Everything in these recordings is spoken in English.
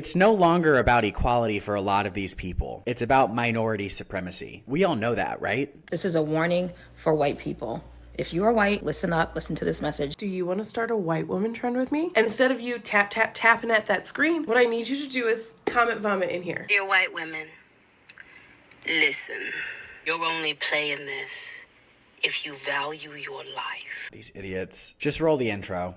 It's no longer about equality for a lot of these people. It's about minority supremacy. We all know that, right? This is a warning for white people. If you are white, listen up, listen to this message. Do you want to start a white woman trend with me? Instead of you tapping at that screen, what I need you to do is comment vomit in here. Dear white women, listen. You're only playing this if you value your life. These idiots. Just roll the intro.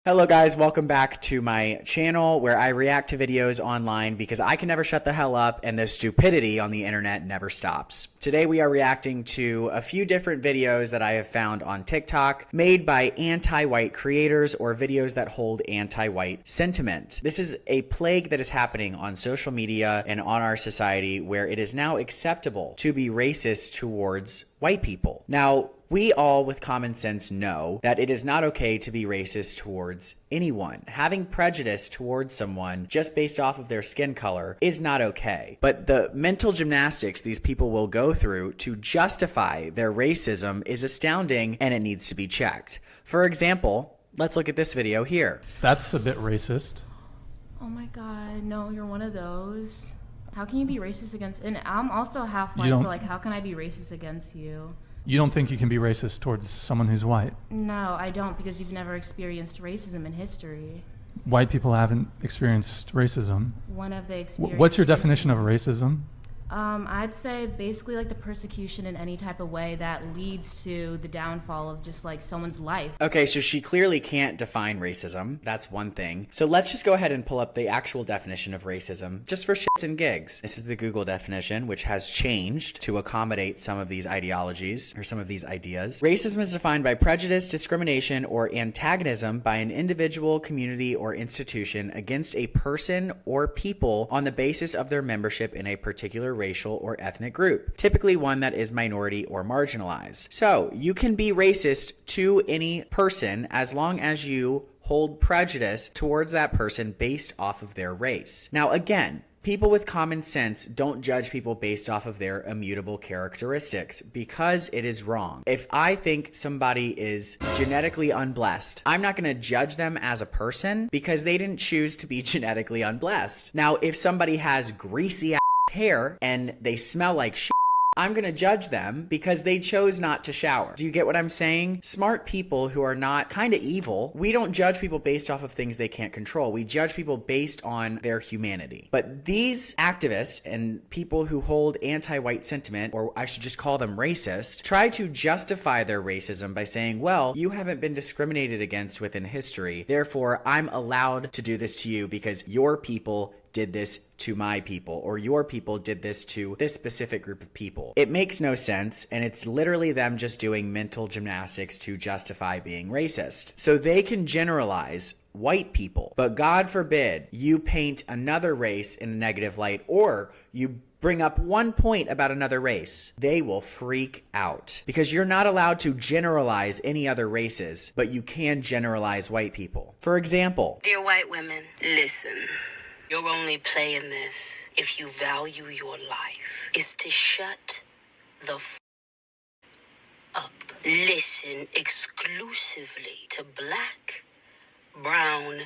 Hello guys, welcome back to my channel where I react to videos online because I can never shut the hell up and the stupidity on the internet never stops. Today we are reacting to a few different videos that I have found on TikTok made by anti-white creators or videos that hold anti-white sentiment. This is a plague that is happening on social media and on our society where it is now acceptable to be racist towards white people. Now, we all with common sense know that it is not okay to be racist towards anyone. Having prejudice towards someone just based off of their skin color is not okay. But the mental gymnastics these people will go through to justify their racism is astounding and it needs to be checked. For example, let's look at this video here. That's a bit racist. Oh my God, no, you're one of those. How can you be racist against, and I'm also half white, so like how can I be racist against you? You don't think you can be racist towards someone who's white? No, I don't, because you've never experienced racism in history. White people haven't experienced racism. One of the experiences. What's your definition of racism? I'd say basically like the persecution in any type of way that leads to the downfall of just like someone's life. Okay, so she clearly can't define racism. That's one thing. So let's just go ahead and pull up the actual definition of racism just for shits and gigs. This is the Google definition, which has changed to accommodate some of these ideologies or some of these ideas. Racism is defined by prejudice, discrimination, or antagonism by an individual, community, or institution against a person or people on the basis of their membership in a particular racial or ethnic group, typically one that is minority or marginalized. So you can be racist to any person as long as you hold prejudice towards that person based off of their race. Now again, people with common sense don't judge people based off of their immutable characteristics because it is wrong. If I think somebody is genetically unblessed, I'm not going to judge them as a person because they didn't choose to be genetically unblessed. Now, if somebody has greasy hair and they smell like shit, I'm gonna judge them because they chose not to shower. Do you get what I'm saying? Smart people who are not kind of evil, we don't judge people based off of things they can't control. We judge people based on their humanity. But these activists and people who hold anti-white sentiment, or I should just call them racist, try to justify their racism by saying, well, you haven't been discriminated against within history, therefore I'm allowed to do this to you because your people did this to my people, or your people did this to this specific group of people. It makes no sense, and it's literally them just doing mental gymnastics to justify being racist. So they can generalize white people, but God forbid you paint another race in a negative light, or you bring up one point about another race, they will freak out because you're not allowed to generalize any other races, but you can generalize white people. For example, dear white women, listen. You're only playing this if you value your life. Is to shut the up. Listen exclusively to black, brown,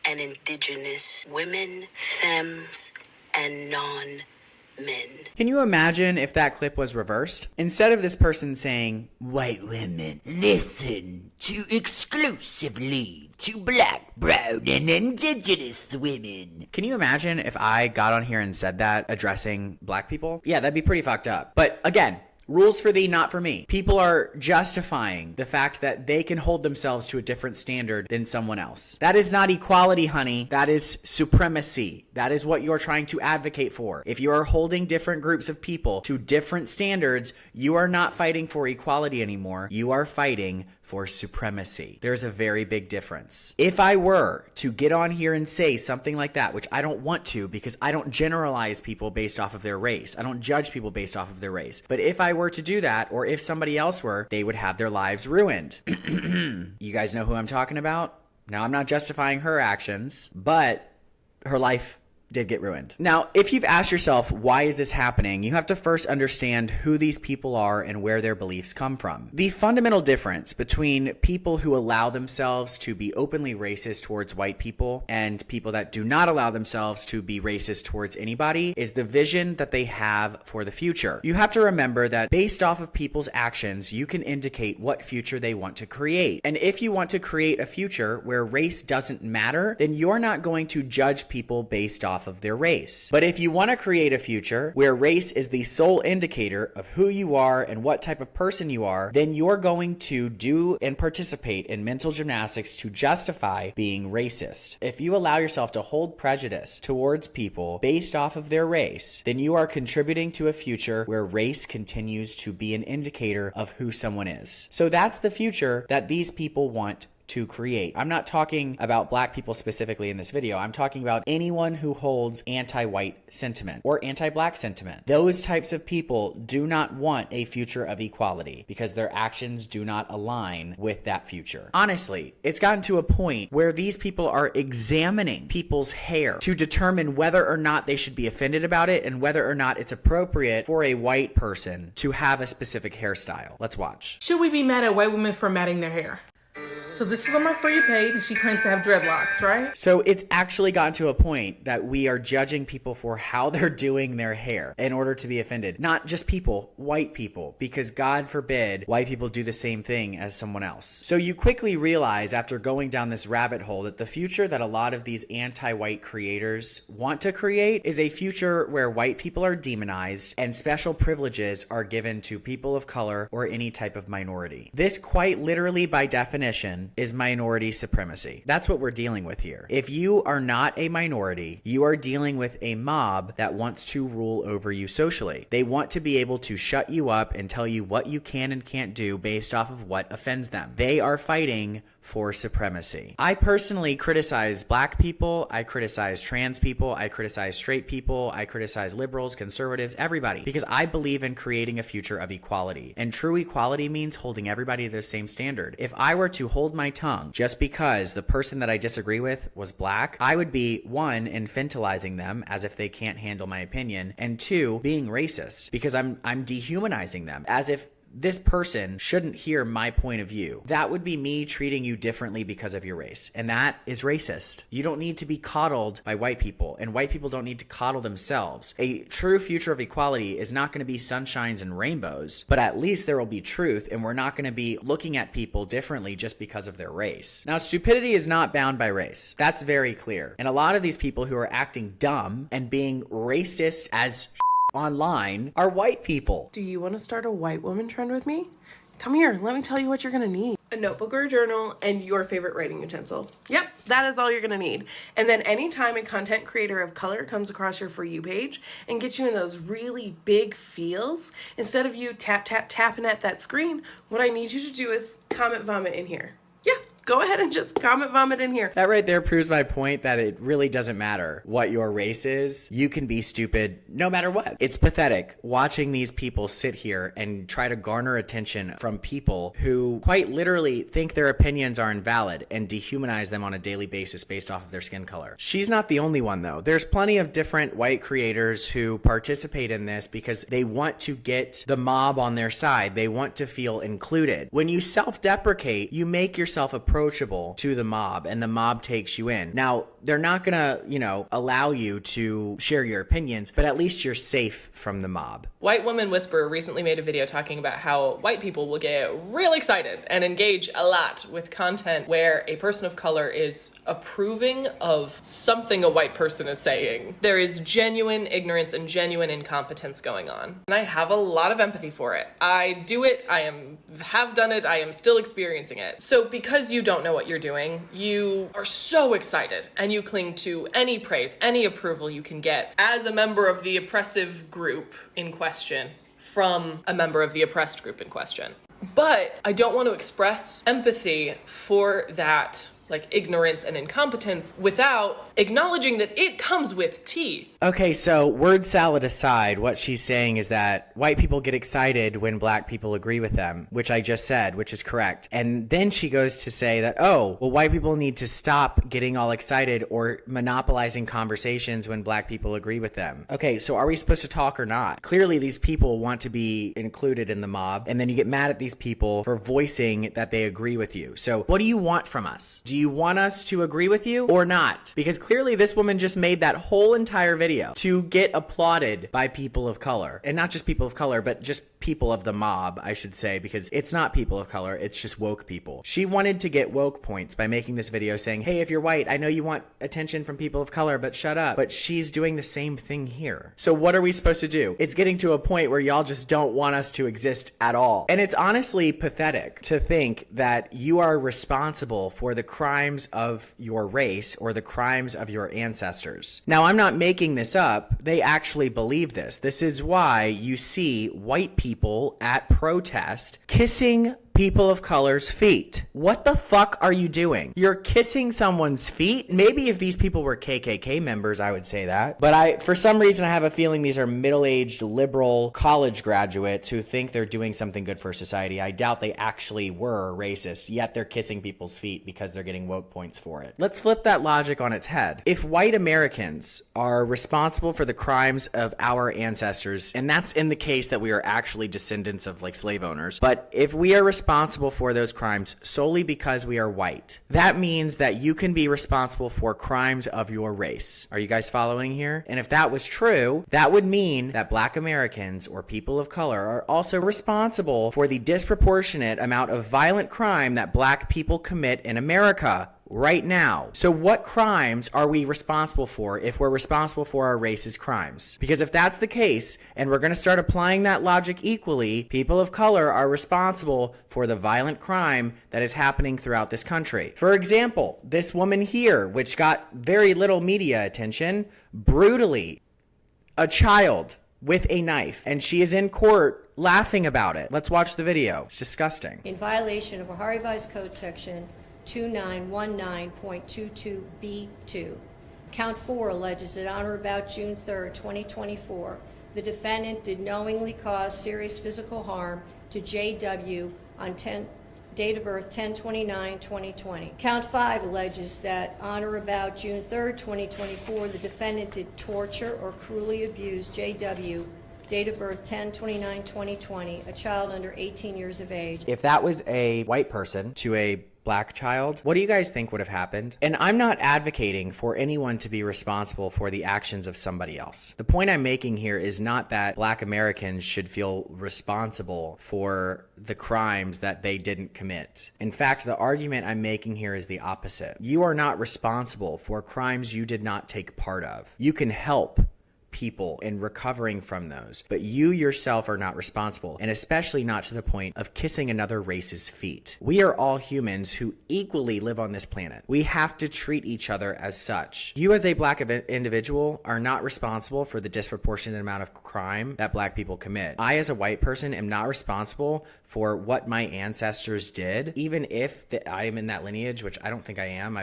and indigenous women, femmes, and non-men. Can you imagine if that clip was reversed? Instead of this person saying, white women, listen to exclusively to black, brown, and indigenous women. Can you imagine if I got on here and said that addressing black people? Yeah, that'd be pretty fucked up. But again, rules for thee, not for me. People are justifying the fact that they can hold themselves to a different standard than someone else. That is not equality, honey. That is supremacy. That is what you're trying to advocate for. If you are holding different groups of people to different standards, you are not fighting for equality anymore. You are fighting for supremacy. There's a very big difference. If I were to get on here and say something like that, which I don't want to because I don't generalize people based off of their race. I don't judge people based off of their race. But if I were to do that, or if somebody else were, they would have their lives ruined. You guys know who I'm talking about? Now, I'm not justifying her actions, but her life did get ruined. Now, if you've asked yourself, why is this happening? You have to first understand who these people are and where their beliefs come from. The fundamental difference between people who allow themselves to be openly racist towards white people and people that do not allow themselves to be racist towards anybody is the vision that they have for the future. You have to remember that based off of people's actions, you can indicate what future they want to create. And if you want to create a future where race doesn't matter, then you're not going to judge people based off of their race. But if you want to create a future where race is the sole indicator of who you are and what type of person you are, then you're going to do and participate in mental gymnastics to justify being racist. If you allow yourself to hold prejudice towards people based off of their race, then you are contributing to a future where race continues to be an indicator of who someone is. So that's the future that these people want to create. I'm not talking about black people specifically in this video. I'm talking about anyone who holds anti-white sentiment or anti-black sentiment. Those types of people do not want a future of equality because their actions do not align with that future. Honestly, it's gotten to a point where these people are examining people's hair to determine whether or not they should be offended about it and whether or not it's appropriate for a white person to have a specific hairstyle. Let's watch. Should we be mad at white women for matting their hair? So this was on my For You page, and she claims to have dreadlocks, right? So it's actually gotten to a point that we are judging people for how they're doing their hair in order to be offended. Not just people, white people, because God forbid white people do the same thing as someone else. So you quickly realize after going down this rabbit hole that the future that a lot of these anti-white creators want to create is a future where white people are demonized and special privileges are given to people of color or any type of minority. This quite literally by definition is minority supremacy. That's what we're dealing with here. If you are not a minority, you are dealing with a mob that wants to rule over you socially. They want to be able to shut you up and tell you what you can and can't do based off of what offends them. They are fighting for supremacy. I personally criticize black people, I criticize trans people, I criticize straight people, I criticize liberals, conservatives, everybody, because I believe in creating a future of equality. And true equality means holding everybody to the same standard. If I were to hold my tongue just because the person that I disagree with was black, I would be, one, infantilizing them as if they can't handle my opinion, and two, being racist because I'm dehumanizing them as if this person shouldn't hear my point of view. That would be me treating you differently because of your race. And that is racist. You don't need to be coddled by white people, and white people don't need to coddle themselves. A true future of equality is not going to be sunshines and rainbows, but at least there will be truth, and we're not going to be looking at people differently just because of their race. Now, stupidity is not bound by race. That's very clear. And a lot of these people who are acting dumb and being racist as online are white people. Do you want to start a white woman trend with me? Come here, let me tell you what you're gonna need. A notebook or a journal and your favorite writing utensil. Yep, that is all you're gonna need. And then anytime a content creator of color comes across your For You page and gets you in those really big feels, instead of you tapping at that screen, what I need you to do is comment vomit in here. Yeah, go ahead and just comment vomit in here. That right there proves my point that it really doesn't matter what your race is. You can be stupid no matter what. It's pathetic watching these people sit here and try to garner attention from people who quite literally think their opinions are invalid and dehumanize them on a daily basis based off of their skin color. She's not the only one though. There's plenty of different white creators who participate in this because they want to get the mob on their side. They want to feel included. When you self-deprecate, you make yourself approachable to the mob and the mob takes you in. Now, they're not gonna, allow you to share your opinions, but at least you're safe from the mob. White Woman Whisperer recently made a video talking about how white people will get real excited and engage a lot with content where a person of color is approving of something a white person is saying. There is genuine ignorance and genuine incompetence going on. And I have a lot of empathy for it. I do it, have done it, I am still experiencing it. So because you don't know what you're doing, you are so excited and you cling to any praise, any approval you can get as a member of the oppressive group in question from a member of the oppressed group in question. But I don't want to express empathy for that like ignorance and incompetence without acknowledging that it comes with teeth. Okay, so word salad aside, what she's saying is that white people get excited when black people agree with them, which I just said, which is correct. And then she goes to say that, oh, well, white people need to stop getting all excited or monopolizing conversations when black people agree with them. Okay, so are we supposed to talk or not? Clearly, these people want to be included in the mob, and then you get mad at these people for voicing that they agree with you. So what do you want from us? Do you want us to agree with you or not? Because clearly this woman just made that whole entire video to get applauded by people of color. And not just people of color, but just people of the mob, I should say, because it's not people of color, it's just woke people. She wanted to get woke points by making this video saying, hey, if you're white, I know you want attention from people of color, but shut up. But she's doing the same thing here. So what are we supposed to do? It's getting to a point where y'all just don't want us to exist at all. And it's honestly pathetic to think that you are responsible for the crimes of your race or the crimes of your ancestors. Now, I'm not making this up. They actually believe this. This is why you see white people at protest kissing people of color's feet. What the fuck are you doing? You're kissing someone's feet? Maybe if these people were KKK members, I would say that. But for some reason, I have a feeling these are middle-aged liberal college graduates who think they're doing something good for society. I doubt they actually were racist, yet they're kissing people's feet because they're getting woke points for it. Let's flip that logic on its head. If white Americans are responsible for the crimes of our ancestors, and that's in the case that we are actually descendants of like slave owners, but if we are responsible for those crimes solely because we are white, that means that you can be responsible for crimes of your race. Are you guys following here? And if that was true, that would mean that black Americans or people of color are also responsible for the disproportionate amount of violent crime that black people commit in America right now. So what crimes are we responsible for if we're responsible for our race's crimes? Because if that's the case, and we're going to start applying that logic equally, people of color are responsible for the violent crime that is happening throughout this country. For example, this woman here, which got very little media attention, brutally, a child with a knife, and she is in court laughing about it. Let's watch the video. It's disgusting. In violation of Ohio Revised Code Section 2919.22b2. Count 4 alleges that on or about June 3, 2024, the defendant did knowingly cause serious physical harm to J.W. on date of birth 10/29/2020. Count 5 alleges that on or about June 3, 2024, the defendant did torture or cruelly abuse J.W. date of birth 10/29/2020, a child under 18 years of age. If that was a white person to a black child, what do you guys think would have happened? And I'm not advocating for anyone to be responsible for the actions of somebody else. The point I'm making here is not that black Americans should feel responsible for the crimes that they didn't commit. In fact, the argument I'm making here is the opposite. You are not responsible for crimes you did not take part of. You can help people in recovering from those, but you yourself are not responsible, and especially not to the point of kissing another race's feet. We are all humans who equally live on this planet. We have to treat each other as such. You as a black individual are not responsible for the disproportionate amount of crime that black people commit. I as a white person am not responsible for what my ancestors did, even if I am in that lineage, which I don't think I am.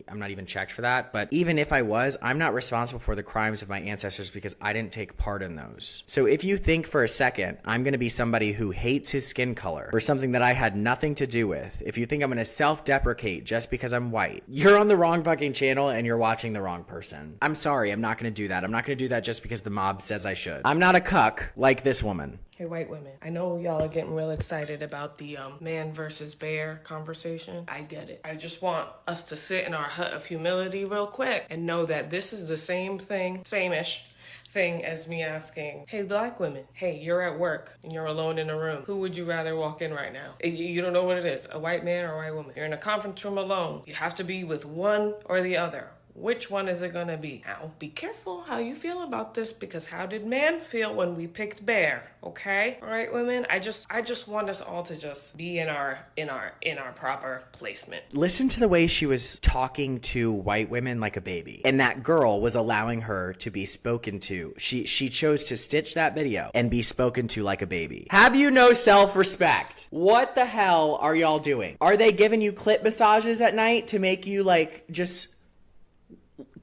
I'm not even checked for that, but even if I was, I'm not responsible for the crimes of my ancestors because I didn't take part in those. So if you think for a second I'm going to be somebody who hates his skin color or something that I had nothing to do with, if you think I'm going to self-deprecate just because I'm white, you're on the wrong fucking channel and you're watching the wrong person. I'm sorry, I'm not going to do that. I'm not going to do that just because the mob says I should. I'm not a cuck like this woman. Hey, white women, I know y'all are getting real excited about the man versus bear conversation. I get it. I just want us to sit in our hut of humility real quick and know that this is the same thing, same-ish thing as me asking, hey, black women, hey, you're at work and you're alone in a room. Who would you rather walk in right now? You don't know what it is, a white man or a white woman. You're in a conference room alone. You have to be with one or the other. Which one is it gonna be? Now, be careful how you feel about this, because how did man feel when we picked bear? Okay? All right, women. I just want us all to just be in our proper placement. Listen to the way she was talking to white women like a baby. And that girl was allowing her to be spoken to. She chose to stitch that video and be spoken to like a baby. Have you no self-respect? What the hell are y'all doing? Are they giving you clit massages at night to make you like just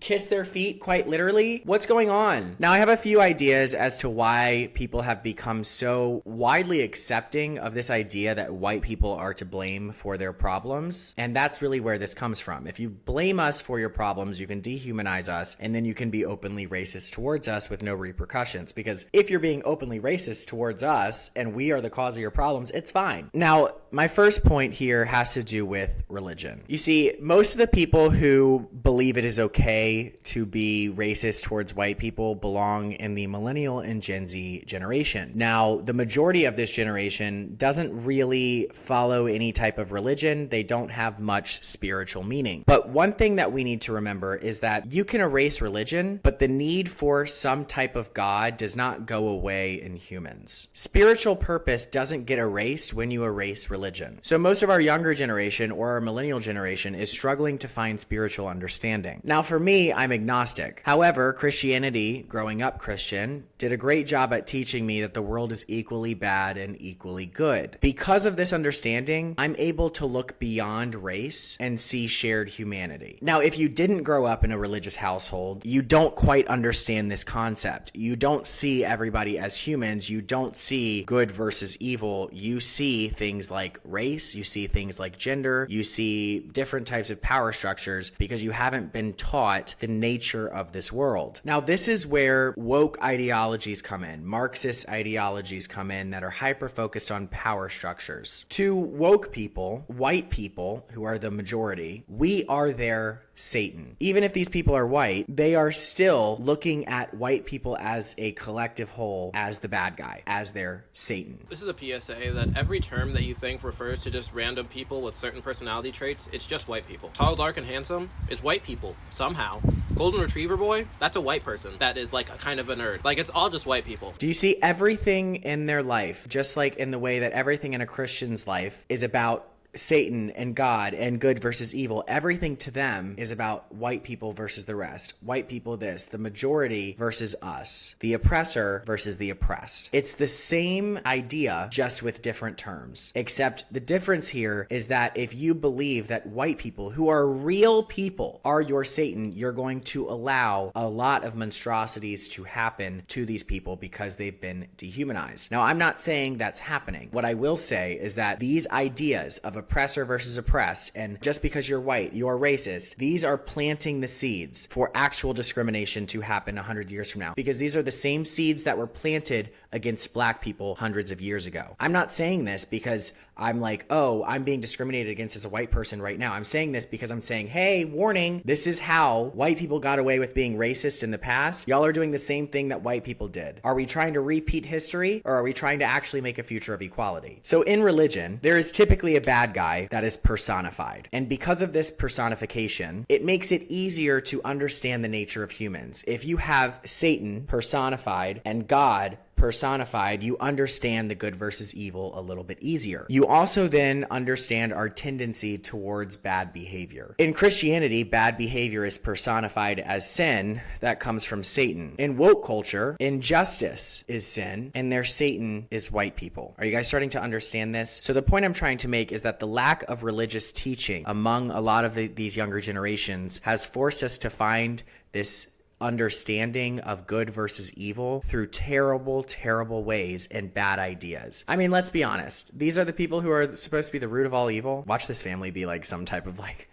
kiss their feet, quite literally? What's going on? Now, I have a few ideas as to why people have become so widely accepting of this idea that white people are to blame for their problems. And that's really where this comes from. If you blame us for your problems, you can dehumanize us, and then you can be openly racist towards us with no repercussions. Because if you're being openly racist towards us and we are the cause of your problems, it's fine. Now, my first point here has to do with religion. You see, most of the people who believe it is okay to be racist towards white people belong in the millennial and Gen Z generation. Now, the majority of this generation doesn't really follow any type of religion. They don't have much spiritual meaning. But one thing that we need to remember is that you can erase religion, but the need for some type of God does not go away in humans. Spiritual purpose doesn't get erased when you erase religion. So most of our younger generation or our millennial generation is struggling to find spiritual understanding. Now, for me, I'm agnostic. However, Christianity, growing up Christian, did a great job at teaching me that the world is equally bad and equally good. Because of this understanding, I'm able to look beyond race and see shared humanity. Now, if you didn't grow up in a religious household, you don't quite understand this concept. You don't see everybody as humans. You don't see good versus evil. You see things like race. You see things like gender. You see different types of power structures because you haven't been taught the nature of this world. Now, this is where woke ideologies come in. Marxist ideologies come in that are hyper-focused on power structures. To woke people, white people, who are the majority, we are their Satan. Even if these people are white, they are still looking at white people as a collective whole, as the bad guy, as their Satan. This is a PSA that every term that you think refers to just random people with certain personality traits, it's just white people. Tall, dark, and handsome is white people, somehow. Golden Retriever boy, that's a white person that is like a kind of a nerd. Like, it's all just white people. Do you see everything in their life, just like in the way that everything in a Christian's life is about Satan and God and good versus evil? Everything to them is about white people versus the rest. White people this, the majority versus us, the oppressor versus the oppressed. It's the same idea, just with different terms. Except the difference here is that if you believe that white people, who are real people, are your Satan, you're going to allow a lot of monstrosities to happen to these people because they've been dehumanized. Now, I'm not saying that's happening. What I will say is that these ideas of oppressor versus oppressed, and just because you're white, you're racist, these are planting the seeds for actual discrimination to happen 100 years from now, because these are the same seeds that were planted against black people hundreds of years ago. I'm not saying this because I'm like, oh, I'm being discriminated against as a white person right now. I'm saying this because I'm saying, hey, warning, this is how white people got away with being racist in the past. Y'all are doing the same thing that white people did. Are we trying to repeat history, or are we trying to actually make a future of equality? So in religion, there is typically a bad guy that is personified. And because of this personification, it makes it easier to understand the nature of humans. If you have Satan personified and God personified, you understand the good versus evil a little bit easier. You also then understand our tendency towards bad behavior. In Christianity, bad behavior is personified as sin that comes from Satan. In woke culture, injustice is sin, and their Satan is white people. Are you guys starting to understand this? So the point I'm trying to make is that the lack of religious teaching among a lot of these younger generations has forced us to find this understanding of good versus evil through terrible, terrible ways and bad ideas. I mean, let's be honest. These are the people who are supposed to be the root of all evil. Watch this family be like some type of like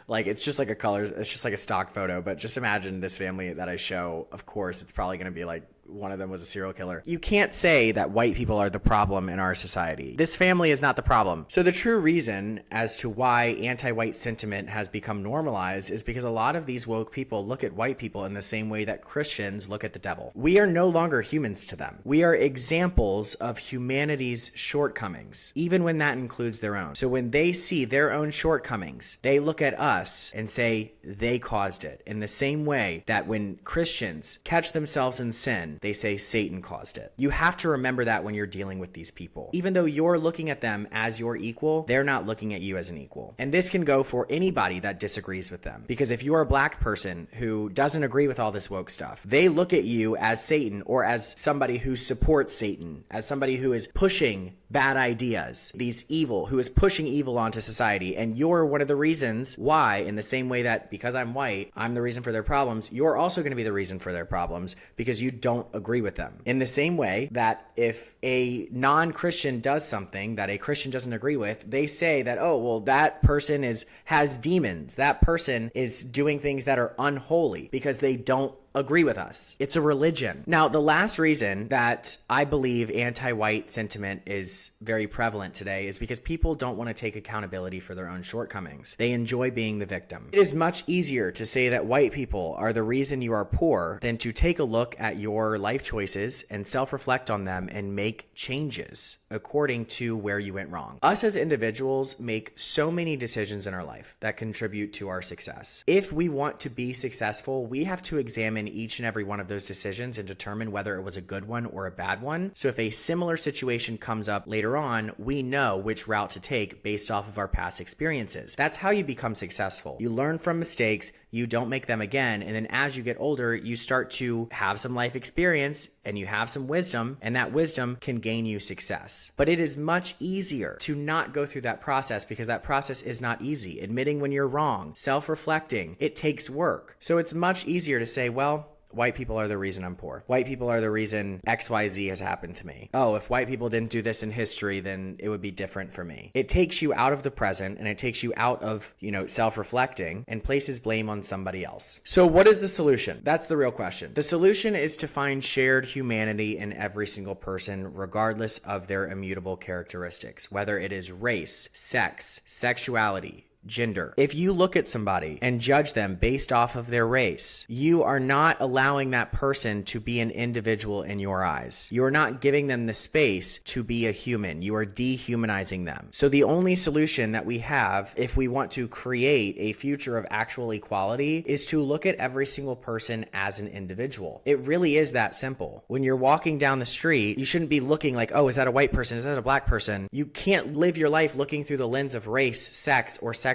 like it's just like a color, it's just like a stock photo, but just imagine this family that I show. Of course, it's probably going to be like one of them was a serial killer. You can't say that white people are the problem in our society. This family is not the problem. So the true reason as to why anti-white sentiment has become normalized is because a lot of these woke people look at white people in the same way that Christians look at the devil. We are no longer humans to them. We are examples of humanity's shortcomings, even when that includes their own. So when they see their own shortcomings, they look at us and say they caused it, in the same way that when Christians catch themselves in sin, they say Satan caused it. You have to remember that when you're dealing with these people. Even though you're looking at them as your equal, they're not looking at you as an equal. And this can go for anybody that disagrees with them. Because if you're a black person who doesn't agree with all this woke stuff, they look at you as Satan, or as somebody who supports Satan, as somebody who is pushing bad ideas, who is pushing evil onto society. And you're one of the reasons why, in the same way that because I'm white, I'm the reason for their problems, you're also going to be the reason for their problems because you don't agree with them. In the same way that if a non-Christian does something that a Christian doesn't agree with, they say that, oh, well, that person has demons. That person is doing things that are unholy because they don't agree with us. It's a religion. Now, the last reason that I believe anti-white sentiment is very prevalent today is because people don't want to take accountability for their own shortcomings. They enjoy being the victim. It is much easier to say that white people are the reason you are poor than to take a look at your life choices and self-reflect on them and make changes according to where you went wrong. Us as individuals make so many decisions in our life that contribute to our success. If we want to be successful, we have to examine each and every one of those decisions and determine whether it was a good one or a bad one. So if a similar situation comes up later on, we know which route to take based off of our past experiences. That's how you become successful. You learn from mistakes, you don't make them again, and then as you get older, you start to have some life experience and you have some wisdom, and that wisdom can gain you success. But it is much easier to not go through that process because that process is not easy. Admitting when you're wrong, self-reflecting, it takes work. So it's much easier to say, well, white people are the reason I'm poor. White people are the reason XYZ has happened to me. Oh, if white people didn't do this in history, then it would be different for me. It takes you out of the present and it takes you out of, self-reflecting and places blame on somebody else. So what is the solution? That's the real question. The solution is to find shared humanity in every single person, regardless of their immutable characteristics, whether it is race, sex, sexuality, gender. If you look at somebody and judge them based off of their race, you are not allowing that person to be an individual in your eyes. You are not giving them the space to be a human. You are dehumanizing them. So the only solution that we have, if we want to create a future of actual equality, is to look at every single person as an individual. It really is that simple. When you're walking down the street, you shouldn't be looking like, oh, is that a white person? Is that a black person? You can't live your life looking through the lens of race, sex, or sexuality.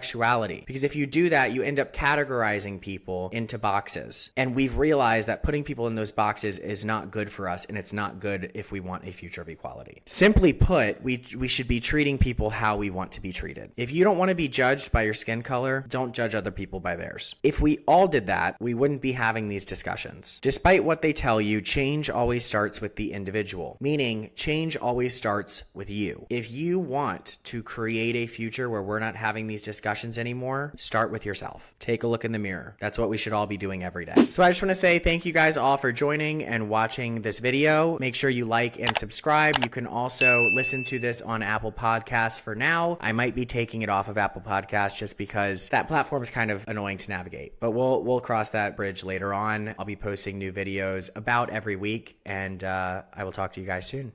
Because if you do that, you end up categorizing people into boxes. And we've realized that putting people in those boxes is not good for us, and it's not good if we want a future of equality. Simply put, we should be treating people how we want to be treated. If you don't want to be judged by your skin color, don't judge other people by theirs. If we all did that, we wouldn't be having these discussions. Despite what they tell you, change always starts with the individual, meaning change always starts with you. If you want to create a future where we're not having these discussions anymore, start with yourself. Take a look in the mirror. That's what we should all be doing every day. So I just want to say thank you guys all for joining and watching this video. Make sure you like and subscribe. You can also listen to this on Apple Podcasts for now. I might be taking it off of Apple Podcasts just because that platform is kind of annoying to navigate, but we'll cross that bridge later on. I'll be posting new videos about every week, and I will talk to you guys soon.